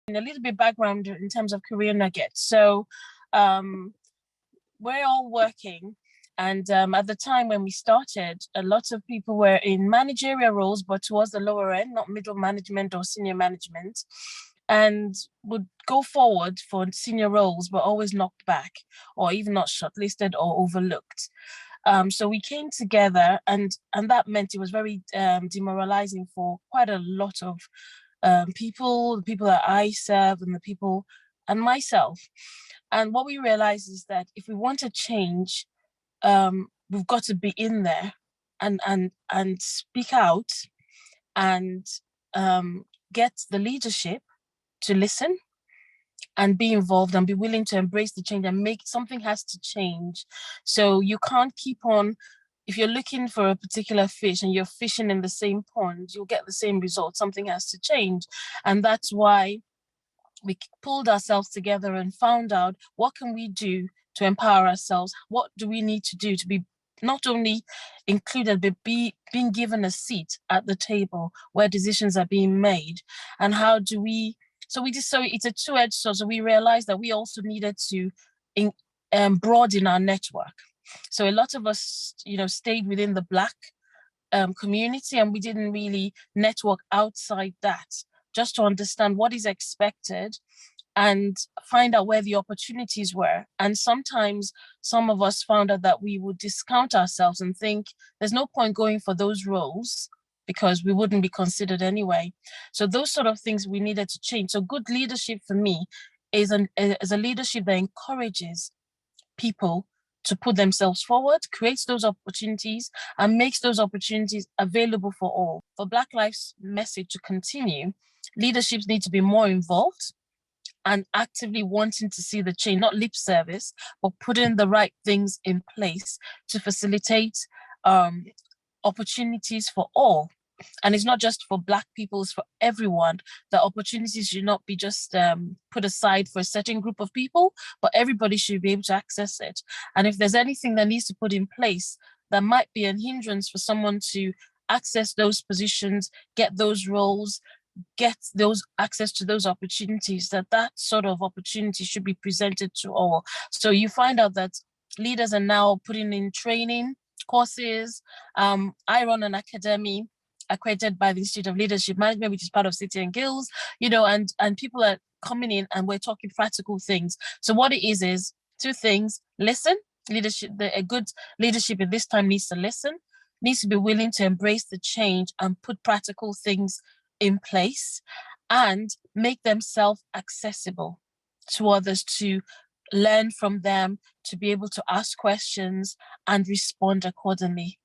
a little bit background in terms of career nuggets. So we're all working. And at the time when we started, a lot of people were in managerial roles, but towards the lower end, not middle management or senior management, and would go forward for senior roles, but always knocked back or even not shortlisted or overlooked. So we came together, and that meant it was very demoralizing for quite a lot of people, the people that I serve and the people and myself. And what we realized is that if we want to change, we've got to be in there and speak out and get the leadership to listen and be involved and be willing to embrace the change and make something has to change. So you can't keep on, if you're looking for a particular fish and you're fishing in the same pond, you'll get the same result. Something has to change. And that's why we pulled ourselves together and found out what can we do to empower ourselves? What do we need to do to be not only included, but being given a seat at the table where decisions are being made? And how do we, so it's a two-edged sword. So we realized that we also needed to broaden our network. So a lot of us, stayed within the Black community, and we didn't really network outside that, just to understand what is expected and find out where the opportunities were. And sometimes some of us found out that we would discount ourselves and think there's no point going for those roles because we wouldn't be considered anyway. So those sort of things we needed to change. So good leadership for me is a leadership that encourages people to put themselves forward, creates those opportunities, and makes those opportunities available for all. For Black Lives message to continue, leaderships need to be more involved and actively wanting to see the change, not lip service, but putting the right things in place to facilitate opportunities for all. And it's not just for Black people, it's for everyone. The opportunities should not be just put aside for a certain group of people, but everybody should be able to access it. And if there's anything that needs to put in place that might be a hindrance for someone to access those positions, get those roles, get those access to those opportunities, that sort of opportunity should be presented to all. So you find out that leaders are now putting in training courses. I run an academy accredited by the Institute of Leadership Management, which is part of City and Guilds, and people are coming in and we're talking practical things. So what it is two things: listen, leadership, a good leadership at this time needs to listen, needs to be willing to embrace the change and put practical things in place and make themselves accessible to others, to learn from them, to be able to ask questions and respond accordingly.